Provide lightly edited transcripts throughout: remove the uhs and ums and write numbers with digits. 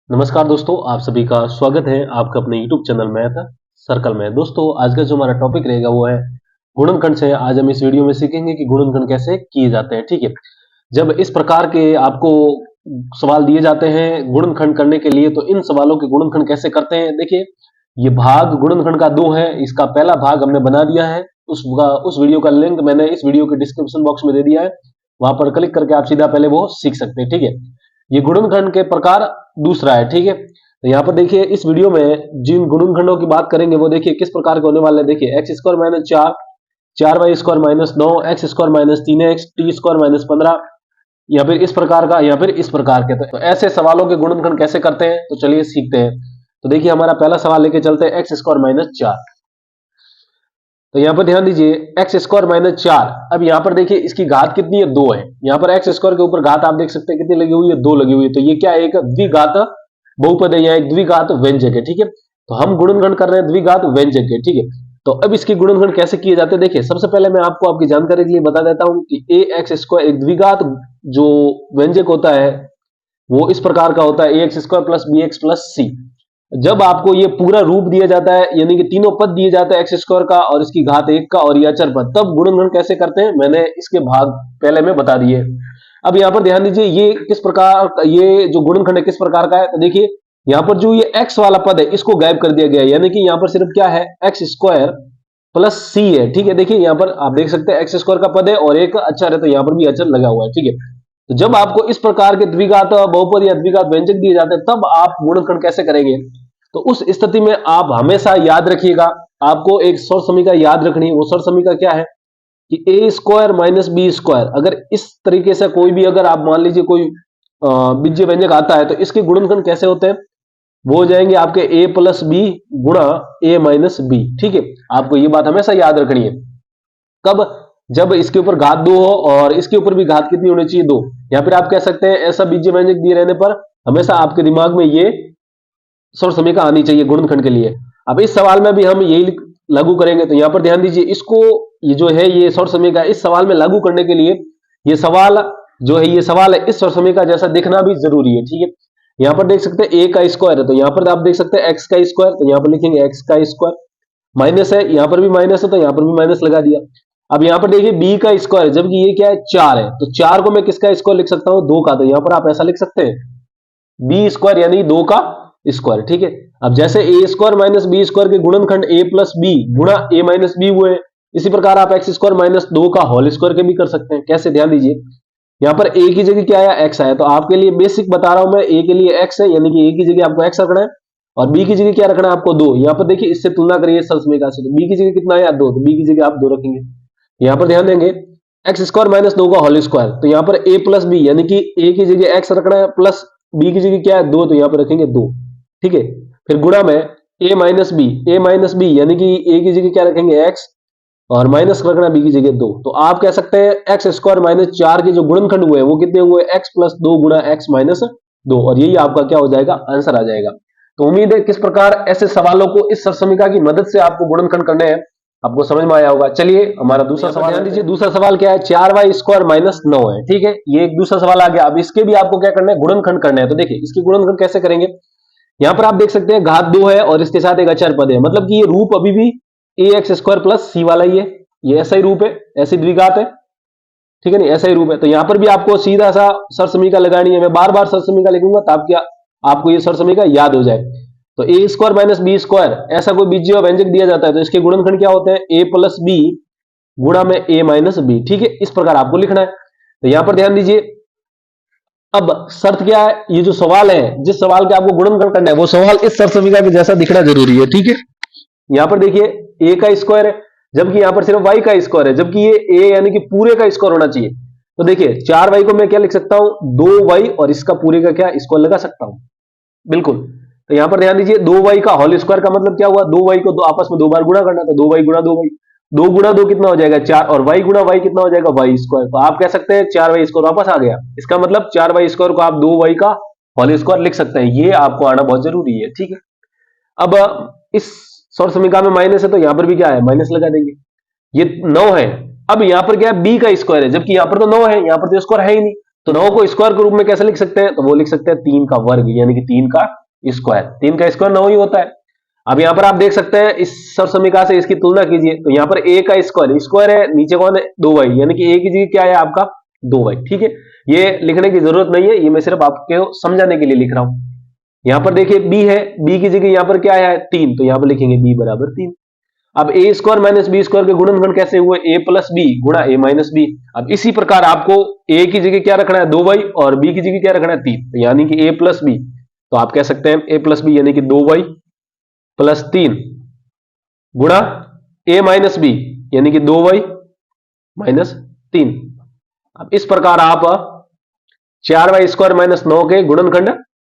नमस्कार दोस्तों, आप सभी का स्वागत है आपका अपने YouTube चैनल मैथ सर्कल में। दोस्तों, आज का जो हमारा टॉपिक रहेगा वो है गुणनखंड से। आज हम इस वीडियो में सीखेंगे कि गुणनखंड कैसे किए जाते हैं। ठीक है, जब इस प्रकार के आपको सवाल दिए जाते हैं गुणनखंड करने के लिए, तो इन सवालों के गुणनखंड कैसे करते हैं। देखिए, ये भाग गुणनखंड का 2 है। इसका पहला भाग हमने बना दिया है। उस वीडियो का लिंक मैंने इस वीडियो के डिस्क्रिप्शन बॉक्स में दे दिया है। वहां पर क्लिक करके आप सीधा पहले वो सीख सकते हैं। ठीक है, ये गुणनखंड के प्रकार दूसरा है। ठीक है, तो यहाँ पर देखिए इस वीडियो में जिन गुणनखंडों की बात करेंगे वो देखिए किस प्रकार के होने वाले हैं। देखिए x square minus 4, 4y square minus 9, x square minus 3x, T square minus 15, या फिर इस प्रकार का, या फिर इस प्रकार के। तो ऐसे सवालों के गुणनखंड कैसे करते हैं, तो चलिए सीखते हैं। तो देखिए हमारा पहला सवाल लेके चलते हैं, एक्स स्क्वायर माइनस 4। तो यहाँ पर ध्यान दीजिए, एक्स स्क्वायर माइनस 4। अब यहाँ पर देखिए इसकी घात कितनी है, 2 है। यहाँ पर एक्स स्क्वायर के ऊपर घात आप देख सकते हैं कितनी लगी हुई है, 2 लगी हुई है। तो ये क्या है, एक द्विघात बहुपद है या एक द्विघात व्यंजक है। ठीक है, तो हम गुणनखंड कर रहे हैं द्विघात व्यंजक के। ठीक है, तो अब इसके गुणनखंड कैसे किए जाते हैं। देखिए सबसे पहले मैं आपको आपकी जानकारी के लिए बता देता हूं कि ए एक्स स्क्वायर एक द्विघात जो व्यंजक होता है वो इस प्रकार का होता है, A X square plus B X plus C. जब आपको ये पूरा रूप दिया जाता है, यानी कि तीनों पद दिए जाते हैं एक्स स्क्वायर का और इसकी घात 1 का और ये अचर पद, तब गुणनखंड कैसे करते हैं मैंने इसके भाग पहले में बता दिए। अब यहाँ पर ध्यान दीजिए, ये किस प्रकार, ये जो गुणनखंड है किस प्रकार का है। तो देखिए यहाँ पर जो ये x वाला पद है इसको गायब कर दिया गया है, यानी कि यहाँ पर सिर्फ क्या है, एक्स स्क्वायर प्लस सी है। ठीक है, देखिए यहाँ पर आप देख सकते हैं एक्स स्क्वायर का पद है और एक अचर है, तो यहाँ पर भी अचर लगा हुआ है। ठीक है, तो जब आपको इस प्रकार के द्विघात बहुपद या द्विघात व्यंजक दिए जाते हैं तब आप गुणनखंड कैसे करेंगे। तो उस स्थिति में आप हमेशा याद रखिएगा, आपको एक सौर समीकरण याद रखनी है। वो सौर समीकरण क्या है कि ए स्क्वायर माइनस बी स्क्वायर, अगर इस तरीके से कोई भी, अगर आप मान लीजिए कोई बीजीय व्यंजक आता है तो इसके गुणनखंड कैसे होते हैं, वो हो जाएंगे आपके ए प्लस बी गुणा ए माइनस बी। ठीक है, आपको ये बात हमेशा याद रखनी है। कब, जब इसके ऊपर घात 2 हो और इसके ऊपर भी घात कितनी होनी चाहिए, 2। या फिर आप कह सकते हैं ऐसा बीजीय व्यंजक दिए रहने पर हमेशा आपके दिमाग में ये सौर समीकरण आनी चाहिए गुणनखंड के लिए। अब इस सवाल में भी हम यही लागू करेंगे। तो यहां पर ध्यान दीजिए, इसको ये जो है ये सौर समीकरण इस सवाल में लागू करने के लिए ये सवाल जो है, ये सवाल है इस सौर समीकरण जैसा दिखना भी जरूरी है। ठीक है, यहां पर देख सकते हैं a का स्क्वायर है, तो यहां पर आप देख सकते हैं x का स्क्वायर, तो यहां पर लिखेंगे x का स्क्वायर। माइनस है, यहां पर भी माइनस है तो यहां पर भी माइनस लगा दिया। अब यहां पर देखिए b का स्क्वायर है, जबकि ये क्या है, 4 है, तो 4 को मैं किसका स्क्वायर लिख सकता हूं, 2 का। तो यहां पर आप ऐसा लिख सकते हैं बी स्क्वायर यानी 2 का स्क्वायर। ठीक है, अब जैसे ए स्क्वायर माइनस बी स्क्वायर के गुणनखंड ए प्लस बी गुणा ए माइनस बी हुए, इसी प्रकार आप एक्स स्क्वायर माइनस 2 का होल स्क्वायर के भी कर सकते हैं। कैसे, ध्यान दीजिए, यहाँ पर ए की जगह क्या आया, एक्स आया, तो आपके लिए बेसिक बता रहा हूं मैं, ए के लिए एक्स है, यानी कि ए की जगह आपको एक्स रखना है और बी की जगह क्या रखना है आपको, 2। यहाँ पर देखिए इससे तुलना करिए सर समीकरण से, तो बी की जगह कितना आया, 2, तो बी की जगह आप 2 रखेंगे। यहाँ पर ध्यान देंगे एक्स स्क्वायर माइनस 2 का होल स्क्वायर, तो यहाँ पर ए प्लस बी, यानी कि ए की जगह एक्स रखना है प्लस बी की जगह क्या है, 2, तो यहाँ पर रखेंगे 2। ठीक है, फिर गुणा में ए माइनस बी यानी कि ए की जगह क्या रखेंगे, एक्स, और माइनस रखना बी की जगह 2। तो आप कह सकते हैं एक्स स्क्वायर माइनस 4 के जो गुणनखंड हुए वो कितने हुए, एक्स प्लस 2 गुणा एक्स माइनस 2, और यही आपका क्या हो जाएगा, आंसर आ जाएगा। तो उम्मीद है किस प्रकार ऐसे सवालों को इस सर समीकरण की मदद से आपको गुणनखंड करने हैं आपको समझ में आया होगा। चलिए हमारा दूसरा सवाल ध्यान दीजिए, दूसरा सवाल क्या है, 4y स्क्वायर माइनस 9 है। ठीक है, ये एक दूसरा सवाल आ गया। अब इसके भी आपको क्या करना है, गुणनखंड करना है। तो देखिए इसकी गुणनखंड कैसे करेंगे, यहां पर आप देख सकते हैं घात 2 है और इसके साथ एक अचर पद है, मतलब कि ये रूप अभी भी ए एक्स स्क्वायर प्लस सी वाला ही है, ये ऐसा ही रूप है, ऐसी द्विघात है। ठीक है नहीं, ऐसा ही रूप है। तो यहां पर भी आपको सीधा सा सर समीकरण लगानी है। मैं बार बार सर समीकरण लिखूंगा ताकि आपको ये सर समीकरण याद हो जाए। तो ए स्क्वायर माइनस बी स्क्वायर, ऐसा कोई बीजीय व्यंजक दिया जाता है तो इसके गुणनखंड क्या होते हैं, ए प्लस बी गुणा में ए माइनस बी। ठीक है, इस प्रकार आपको लिखना है। तो यहां पर ध्यान दीजिए, अब शर्त क्या है, ये जो सवाल है, जिस सवाल के आपको गुणनखंड करना है वो सवाल इस सर समीकरण के जैसा दिखना जरूरी है। ठीक है, यहां पर देखिए ए का स्क्वायर है, जबकि यहां पर सिर्फ y का स्क्वायर है, जबकि ये a यानी कि पूरे का स्क्वायर होना चाहिए। तो देखिए 4y को मैं क्या लिख सकता हूं, 2y, और इसका पूरे का क्या स्क्वायर लगा सकता हूं, बिल्कुल। तो यहां पर ध्यान दीजिए 2y का होल स्क्वायर का मतलब क्या हुआ, 2y को दो आपस में 2 बार गुणा करना, तो 2y गुणा 2y, 2 गुणा 2 कितना हो जाएगा, 4, और y गुणा y कितना हो जाएगा, y स्क्वायर। तो आप कह सकते हैं 4y स्क्वायर वापस आ गया, इसका मतलब 4y स्क्वायर को आप 2y का होल स्क्वायर लिख सकते हैं। ये आपको आना बहुत जरूरी है। ठीक है, अब इस सौर समीकरण में माइनस है तो यहां पर भी क्या है, माइनस लगा देंगे। ये 9 है, अब यहां पर क्या है, b का स्क्वायर है, जबकि यहां पर तो 9 है, यहां पर तो स्क्वायर है ही नहीं, तो 9 को स्क्वायर के रूप में कैसे लिख सकते हैं, तो वो लिख सकते हैं 3 का वर्ग, यानी कि 3 का स्क्वायर, 3 का स्क्वायर 9 ही होता है। अब यहां पर आप देख सकते हैं इस सरसमीका से इसकी तुलना कीजिए, तो यहां पर a का स्क्वायर, स्क्वायर है, नीचे कौन है 2y, यानी कि a की जगह क्या है आपका 2y। ठीक है, ये लिखने की जरूरत नहीं है, ये मैं सिर्फ आपको समझाने के लिए लिख रहा हूं। यहां पर देखिए b है, b की जगह यहां पर क्या है 3, तो यहां पर लिखेंगे b बराबर 3। अब ए स्क्वायर माइनस बी स्क्वायर के गुणनखंड कैसे हुए, ए प्लस बी गुणा ए माइनस बी। अब इसी प्रकार आपको ए की जगह क्या रखना है 2y और बी की जगह क्या रखना है 3, तो यानी कि ए प्लस बी, तो आप कह सकते हैं ए प्लस बी यानी कि 2y प्लस 3 गुणा ए माइनस बी यानी कि 2y माइनस 3। अब इस प्रकार आप 4y स्क्वायर माइनस 9 के गुणनखंड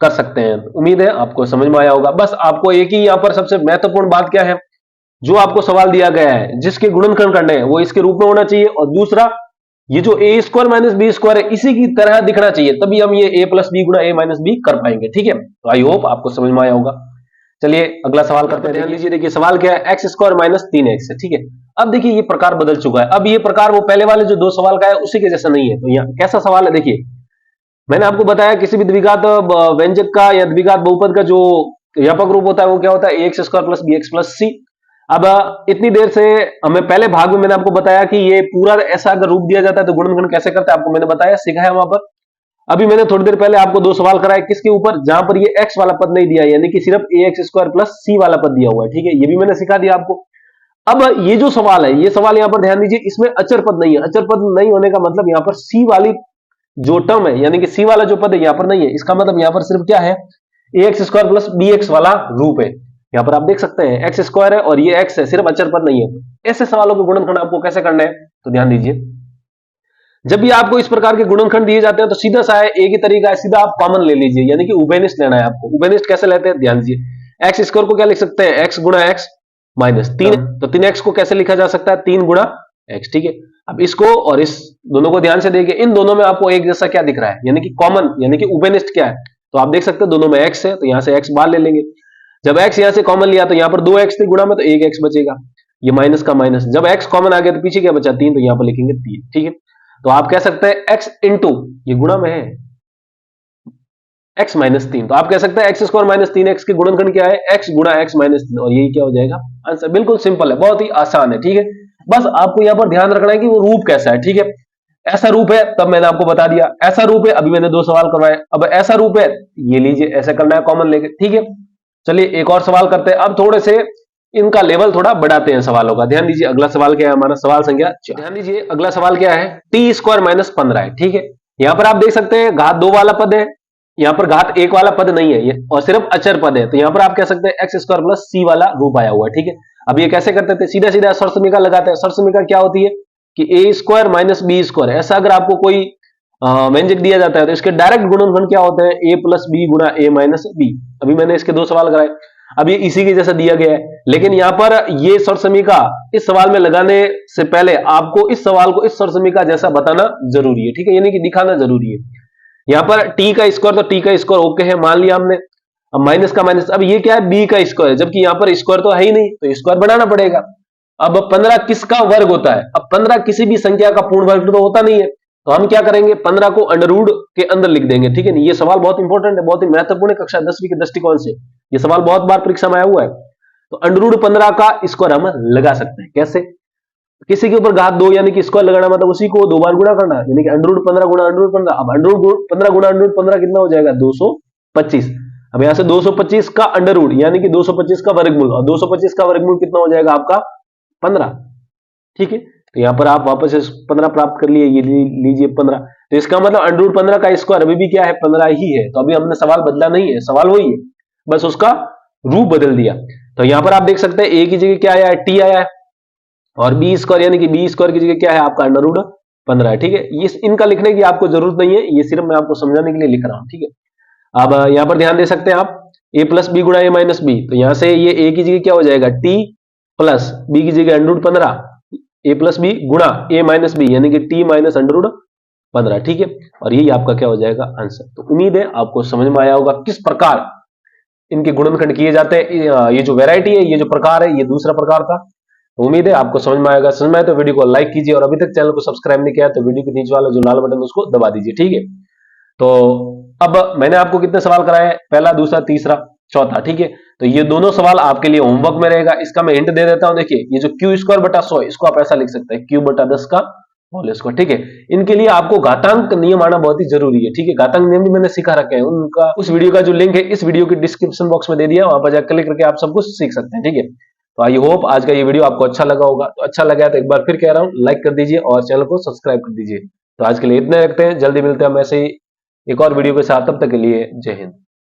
कर सकते हैं। उम्मीद है आपको समझ में आया होगा। बस आपको एक ही यहां पर सबसे महत्वपूर्ण बात क्या है, जो आपको सवाल दिया गया है जिसके गुणनखंड करने हैं वो इसके रूप में होना चाहिए, और दूसरा ये जो ए स्क्वायर माइनस बी स्क्वायर है इसी की तरह दिखना चाहिए, तभी हम ये ए प्लस बी गुणा ए माइनस बी कर पाएंगे। ठीक है, तो आई होप आपको समझ में आया होगा। चलिए अगला सवाल करते हैं। ध्यान लीजिए, देखिए सवाल क्या है, एक्स स्क्वायर माइनस 3x है। ठीक है, अब देखिए ये प्रकार बदल चुका है। अब ये प्रकार वो पहले वाले जो 2 सवाल का है उसी के जैसा नहीं है। तो यहाँ कैसा सवाल है, देखिए मैंने आपको बताया किसी भी द्विघात व्यंजक का या द्विघात बहुपद का जो व्यापक रूप होता है वो क्या होता है, X square plus B X plus C. अब इतनी देर से हमें पहले भाग में मैंने आपको बताया कि ये पूरा ऐसा अगर रूप दिया जाता है तो गुणनखंड कैसे करते हैं, आपको मैंने बताया, सिखाया वहां पर। अभी मैंने थोड़ी देर पहले आपको 2 सवाल कराए, किसके ऊपर, जहां पर ये x वाला पद नहीं दिया है, यानी कि सिर्फ ए एक्स स्क्वायर प्लस सी वाला पद दिया हुआ है। ठीक है, ये भी मैंने सिखा दिया आपको। अब ये जो सवाल है, ये सवाल यहां पर ध्यान दीजिए, इसमें अचर पद नहीं है। अचर पद नहीं होने का मतलब यहां पर सी वाली जो टर्म है, यानी कि सी वाला जो पद है यहां पर नहीं है। इसका मतलब यहां पर सिर्फ क्या है, A X square plus B X वाला रूप है। यहां पर आप देख सकते हैं एक्स स्क्वायर है और ये एक्स है, सिर्फ अचर पद नहीं है। ऐसे सवालों के गुणनखंड आपको कैसे करना है, तो ध्यान दीजिए, जब भी आपको इस प्रकार के गुणनखंड दिए जाते हैं तो सीधा सा है, एक ही तरीका है, सीधा आप कॉमन ले लीजिए, यानी कि उभयनिष्ठ लेना है आपको। उभयनिष्ठ कैसे लेते हैं, ध्यान दीजिए, एक्स स्क्वायर को क्या लिख सकते हैं, एक्स गुणा एक्स माइनस 3, तो 3x को कैसे लिखा जा सकता है, 3 गुणा एक्स। ठीक है, अब इसको और इस दोनों को ध्यान से देखिए, इन दोनों में आपको एक जैसा क्या दिख रहा है, यानी कि कॉमन, यानी कि उभयनिष्ठ क्या है, तो आप देख सकते हैं दोनों में x है, तो यहां से x बाहर ले लेंगे। जब x यहां से कॉमन लिया तो यहां पर 2x थी गुणा में, तो 1x बचेगा, ये माइनस का माइनस। जब x कॉमन आ गया तो पीछे क्या बचा 3, तो यहां पर लिखेंगे 3। ठीक है, तो आप कह सकते हैं x इंटू, ये गुणा में है, x माइनस 3, तो आप कह सकते हैं एक्स स्क्वायर माइनस 3x के गुणनखंड क्या है, x गुणा x माइनस 3, और यही क्या हो जाएगा आंसर। बिल्कुल सिंपल है, बहुत ही आसान है। ठीक है, बस आपको यहां पर ध्यान रखना है कि वो रूप कैसा है। ठीक है, ऐसा रूप है तब मैंने आपको बता दिया, ऐसा रूप है अभी मैंने 2 सवाल करवाए, अब ऐसा रूप है ये लीजिए, ऐसा करना है कॉमन लेके। ठीक है, चलिए एक और सवाल करते हैं। अब थोड़े से इनका लेवल थोड़ा बढ़ाते हैं सवालों का। ध्यान दीजिए अगला सवाल क्या है, हमारा सवाल संख्या 4। ध्यान दीजिए अगला सवाल क्या है, टी स्क्वायर माइनस 15 है। ठीक है, यहां पर आप देख सकते हैं घात 2 वाला पद है, यहां पर घात 1 वाला पद नहीं है, ये और सिर्फ अचर पद है, तो यहां पर आप कह सकते हैं एक्स स्क्वायर प्लस सी वाला रूप आया हुआ है। ठीक है, अब ये कैसे करते थे, सीधा सीधा सरसमीका लगाते हैं। सरसमीका क्या होती है कि ए स्क्वायर माइनस बी स्क्वायर, ऐसा अगर आपको कोई व्यंजक दिया जाता है तो इसके डायरेक्ट गुणनखंड क्या होते हैं, ए प्लस बी गुणा ए माइनस बी। अभी मैंने इसके 2 सवाल कराए, अब ये इसी के जैसा दिया गया है, लेकिन यहां पर ये सरसमीका इस सवाल में लगाने से पहले आपको इस सवाल को इस सरसमीका जैसा बताना जरूरी है। ठीक है, यानी कि दिखाना जरूरी है। यहां पर टी का स्क्वायर, तो टी का स्क्वायर ओके है, मान लिया हमने। अब माइनस का माइनस, अब ये क्या है बी का स्क्वायर, जबकि यहां पर स्क्वायर तो है ही नहीं, तो स्क्वायर बनाना पड़ेगा। अब 15 किसका वर्ग होता है, अब 15 किसी भी संख्या का पूर्ण वर्ग तो होता नहीं है, तो हम क्या करेंगे 15 को अंडर रूट के अंदर लिख देंगे। ठीक है, ये सवाल बहुत इंपॉर्टेंट है, बहुत ही महत्वपूर्ण है कक्षा 10वीं के दृष्टिकोण से, ये सवाल बहुत बार परीक्षा में आया हुआ है। तो अंडर रूट 15 का स्क्वायर हम लगा सकते हैं, कैसे, किसी के ऊपर घात 2 यानी कि स्क्वायर लगाना, मतलब उसी को 2 बार गुणा करना, यानी कि अंडर रूट 15 गुणा अंडर रूट 15। अब अंडर रूट 15 गुणा अंडर रूट 15 कितना हो जाएगा 225। अब यहां से 225 का अंडर रूट यानी कि 225 का वर्गमूल, और 225 का वर्गमूल कितना हो जाएगा आपका 15। ठीक है, तो यहां पर आप वापस 15 प्राप्त कर लिए, ये लीजिए 15, तो इसका मतलब अंडर रूट 15 का स्क्वायर अभी भी क्या है 15 ही है। तो अभी हमने सवाल बदला नहीं है, सवाल वही है, बस उसका रूप बदल दिया। तो यहां पर आप देख सकते हैं ए की जगह क्या आया है, टी आया है, और बी स्क्वायर यानी कि बी स्क्वायर की जगह क्या है आपका अंडर रूट 15 है। ठीक है, ये इनका लिखने की आपको जरूरत नहीं है, ये सिर्फ मैं आपको समझाने के लिए लिख रहा हूं। ठीक है, अब यहां पर ध्यान दे सकते हैं आप, ए प्लस बी गुणा ए माइनस बी, तो यहां से ये ए की जगह क्या हो जाएगा टी प्लस बी की जगह अंडर रूट 15, ए प्लस बी गुणा ए माइनस बी यानी कि टी माइनस अंडर रूट 15। ठीक है, और यही आपका क्या हो जाएगा आंसर। तो उम्मीद है आपको समझ में आया होगा किस प्रकार इनके गुणनखंड किए जाते हैं। ये जो वेराइटी है, ये जो प्रकार है, ये दूसरा प्रकार था। तो उम्मीद है आपको समझ में आएगा। समझ में आए तो वीडियो को लाइक कीजिए, और अभी तक चैनल को सब्सक्राइब नहीं किया तो वीडियो के नीचे वाला जो लाल बटन है उसको दबा दीजिए। ठीक है, तो अब मैंने आपको कितने सवाल कराए, पहला, दूसरा, तीसरा, चौथा, ठीक है। तो ये दोनों सवाल आपके लिए होमवर्क में रहेगा। इसका मैं हिंट दे देता हूं, देखिए ये जो क्यू स्क्वायर बटा 100 इसको आप ऐसा लिख सकते हैं, क्यू बटा 10 का होल स्क्वायर, ठीक है। इनके लिए आपको घातांक नियम आना बहुत ही जरूरी है, ठीक है। घातांक नियम भी मैंने सिखा रखे हैं, उनका उस वीडियो का जो लिंक है इस वीडियो के डिस्क्रिप्शन बॉक्स में दे दिया, वहां पर जाकर क्लिक करके आप सब कुछ सीख सकते हैं, ठीक है। तो आई होप आज का ये वीडियो आपको अच्छा लगा होगा। तो अच्छा लगा तो एक बार फिर कह रहा हूं, लाइक कर दीजिए और चैनल को सब्सक्राइब कर दीजिए। तो आज के लिए इतने रखते हैं, जल्दी मिलते हैं हम ऐसे ही एक और वीडियो के साथ। तब तक के लिए जय हिंद।